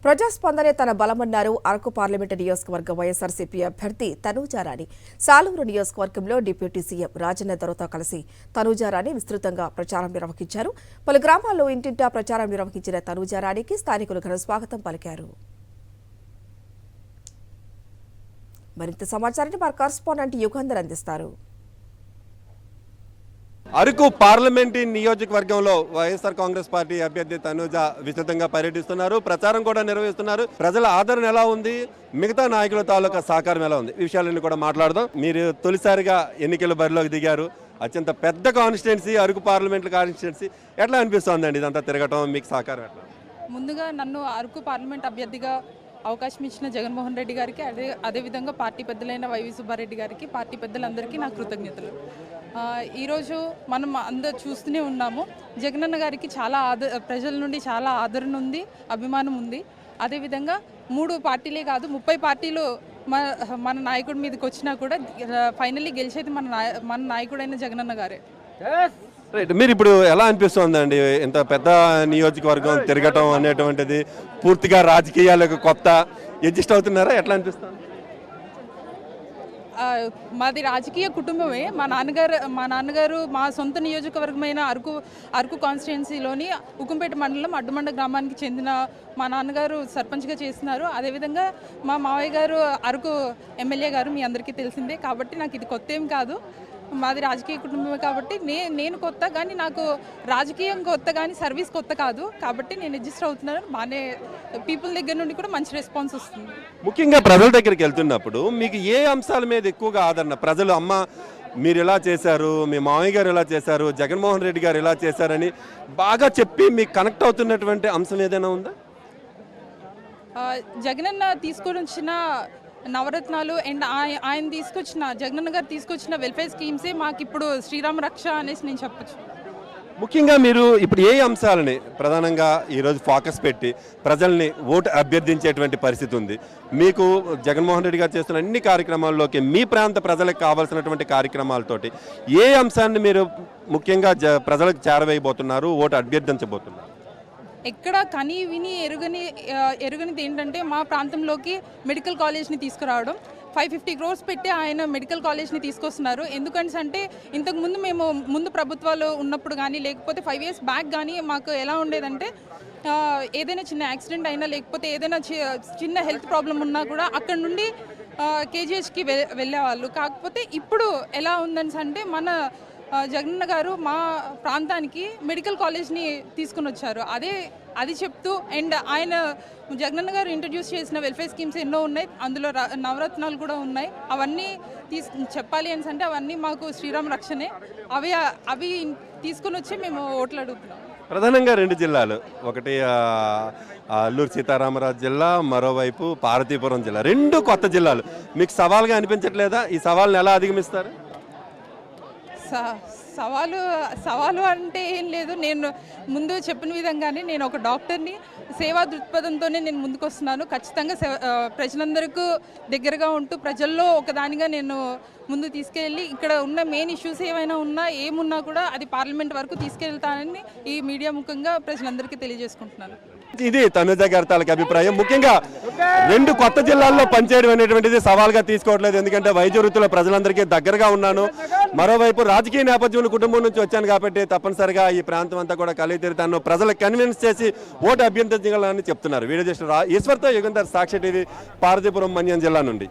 ప్రజాస్పందనే తన బలమన్నారు అరకు పార్లమెంటు నియోజకవర్గ వైఎస్ఆర్సీపీ అభ్యర్థి తనూజారాణి. సాలూరు నియోజకవర్గంలో డిప్యూటీ సీఎం రాజన్న దొరతో కలిసి తనూజారాణి విస్తృతంగా ప్రచారం నిర్వహించారు. పలు గ్రామాల్లో ఇంటింటా ప్రచారం నిర్వహించిన తనూజారాణికి స్థానికులు ఘన స్వాగతం పలికారు. మరింత సమాచారాన్ని మా కరెస్పాండెంట్ యుగంధర్ అందిస్తారు. అరకు పార్లమెంటు నియోజకవర్గంలో వైఎస్ఆర్ కాంగ్రెస్ పార్టీ అభ్యర్థి తనూజ విస్తృతంగా పర్యటిస్తున్నారు, ప్రచారం కూడా నిర్వహిస్తున్నారు. ప్రజల ఆదరణ ఎలా ఉంది, మిగతా నాయకుల తాలూకా సహకారం ఎలా ఉంది, ఈ విషయాలన్నీ కూడా మాట్లాడదాం. మీరు తొలిసారిగా ఎన్నికల బరిలోకి దిగారు, అత్యంత పెద్ద కాన్స్టిట్యున్సీ అరకు పార్లమెంట్ కాన్స్టిట్యున్సీ. ఎట్లా అనిపిస్తుందండి ఇదంతా తిరగటం, మీకు సహకారం ఎట్లా? ముందుగా నన్ను అరకు పార్లమెంట్ అభ్యర్థిగా అవకాశం ఇచ్చిన జగన్మోహన్ రెడ్డి గారికి, అదేవిధంగా పార్టీ పెద్దలైన వైవి సుబ్బారెడ్డి గారికి, పార్టీ పెద్దలందరికీ నా కృతజ్ఞతలు. ఈరోజు మనం అందరూ చూస్తూనే ఉన్నాము, జగనన్న గారికి చాలా ప్రజల నుండి చాలా ఆదరణ ఉంది, అభిమానం ఉంది. అదేవిధంగా 3 పార్టీలే కాదు 30 పార్టీలు మన నాయకుడి మీదకి వచ్చినా కూడా ఫైనల్లీ గెలిచేది మన నాయకుడైన జగనన్న గారే. రైట్, మీరు ఇప్పుడు ఎలా అనిపిస్తుందండి ఇంత పెద్ద నియోజకవర్గం తిరగటం అనేటువంటిది? పూర్తిగా రాజకీయాలకు కొత్త, అడ్జస్ట్ అవుతున్నారా? ఎట్లా అనిపిస్తుంది? మాది రాజకీయ కుటుంబమే. మా నాన్నగారు మా సొంత నియోజకవర్గమైన అరకు కాన్స్టిట్యున్సీలోని ఉక్కుంపేట మండలం అడ్డుమండ గ్రామానికి చెందిన మా నాన్నగారు సర్పంచ్గా చేస్తున్నారు. అదేవిధంగా మా మావయ్య గారు అరకు ఎమ్మెల్యే గారు, మీ అందరికీ తెలిసిందే. కాబట్టి నాకు ఇది కొత్త ఏం కాదు, మాది రాజకీయ కుటుంబమే. కాబట్టి నేను కొత్త, కానీ నాకు రాజకీయం కొత్త కానీ సర్వీస్ కొత్త కాదు. కాబట్టి నేను అడ్జస్ట్ అవుతున్నాను. బాగానే పీపుల్ దగ్గర నుండి కూడా మంచి రెస్పాన్స్ వస్తుంది. ముఖ్యంగా ప్రజల దగ్గరికి వెళ్తున్నప్పుడు మీకు ఏ అంశాల మీద ఎక్కువగా ఆదరణ? ప్రజలు అమ్మ మీరు ఎలా చేశారు, మీ మామయ్య గారు ఎలా చేశారు, జగన్మోహన్ రెడ్డి గారు ఎలా చేశారని బాగా చెప్పి మీకు కనెక్ట్ అవుతున్నటువంటి అంశం ఏదైనా ఉందా? జగనన్న తీసుకొని వచ్చిన నవరత్నాలు అండ్ ఆయన తీసుకొచ్చిన జగనన్న గారు తీసుకొచ్చిన వెల్ఫేర్ స్కీమ్సే మాకు ఇప్పుడు శ్రీరామ రక్ష అనేసి నేను చెప్పచ్చు. ముఖ్యంగా మీరు ఇప్పుడు ఏ అంశాలని ప్రధానంగా ఈరోజు ఫోకస్ పెట్టి ప్రజల్ని ఓటు అభ్యర్థించేటువంటి పరిస్థితి ఉంది? మీకు జగన్మోహన్ రెడ్డి గారు చేస్తున్న అన్ని కార్యక్రమాల్లోకి మీ ప్రాంత ప్రజలకు కావాల్సినటువంటి కార్యక్రమాలతోటి ఏ అంశాన్ని మీరు ముఖ్యంగా ప్రజలకు చేరవేయబోతున్నారు, ఓటు అభ్యర్థించబోతున్నారు? ఎక్కడ కని విని ఎరుగనిది ఏంటంటే మా ప్రాంతంలోకి మెడికల్ కాలేజ్ని తీసుకురావడం. 550 crores పెట్టి ఆయన మెడికల్ కాలేజ్ని తీసుకొస్తున్నారు. ఎందుకంటే ఇంతకుముందు మేము ముందు ప్రభుత్వాలు ఉన్నప్పుడు కానీ, లేకపోతే 5 years బ్యాక్ కానీ మాకు ఎలా ఉండేదంటే ఏదైనా చిన్న యాక్సిడెంట్ అయినా, లేకపోతే ఏదైనా చిన్న హెల్త్ ప్రాబ్లం ఉన్నా కూడా అక్కడ నుండి కేజీహెచ్కి వెళ్ళేవాళ్ళు. కాకపోతే ఇప్పుడు ఎలా ఉందని అంటే మన జగనన్న గారు మా ప్రాంతానికి మెడికల్ కాలేజ్ని తీసుకుని వచ్చారు. అది చెప్తూ అండ్ ఆయన జగనన్న గారు ఇంట్రడ్యూస్ చేసిన వెల్ఫేర్ స్కీమ్స్ ఎన్నో ఉన్నాయి, అందులో నవరత్నాలు కూడా ఉన్నాయి. అవన్నీ చెప్పాలి అని అంటే అవన్నీ మాకు శ్రీరామ రక్షణే. అవి తీసుకుని వచ్చి మేము ఓట్లు అడుగుతున్నాం. ప్రధానంగా 2 జిల్లాలు, ఒకటి అల్లూరు సీతారామరాజు జిల్లా, మరోవైపు పార్వతీపురం జిల్లా, 2 కొత్త జిల్లాలు. మీకు సవాల్గా అనిపించట్లేదా? ఈ సవాల్ని ఎలా అధిగమిస్తారు? సవాలు అంటే ఏం లేదు. నేను ముందు చెప్పిన విధంగానే నేను ఒక డాక్టర్ని, సేవా దృక్పథంతోనే నేను ముందుకు వస్తున్నాను. ఖచ్చితంగా ప్రజలందరికీ దగ్గరగా ఉంటూ ప్రజల్లో ఒకదానిగా నేను ముందు తీసుకెళ్ళి ఇక్కడ ఉన్న మెయిన్ ఇష్యూస్ ఏమైనా ఉన్నా ఏమున్నా కూడా అది పార్లమెంట్ వరకు తీసుకెళ్తానని ఈ మీడియా ముఖంగా ప్రజలందరికీ తెలియజేసుకుంటున్నాను. ఇది తనూజ గారి తాలూకు అభిప్రాయం. ముఖ్యంగా 2 కొత్త జిల్లాల్లో పనిచేయడం అనేటువంటిది సవాల్గా తీసుకోవట్లేదు, ఎందుకంటే వైద్య వృత్తిలో ప్రజలందరికీ దగ్గరగా ఉన్నాను, మరోవైపు రాజకీయ నేపథ్యం కుటుంబం నుంచి వచ్చాను కాబట్టి తప్పనిసరిగా ఈ ప్రాంతం అంతా కూడా కలిగి తిరుగుతాను, ప్రజలకు కన్విన్స్ చేసి ఓటు అభ్యర్థించగలని చెప్తున్నారు. వీడియో జర్నలిస్ట్ ఈశ్వర్తో యుగంధర్, సాక్షి టీవీ, పార్వతీపురం మన్యం జిల్లా నుండి.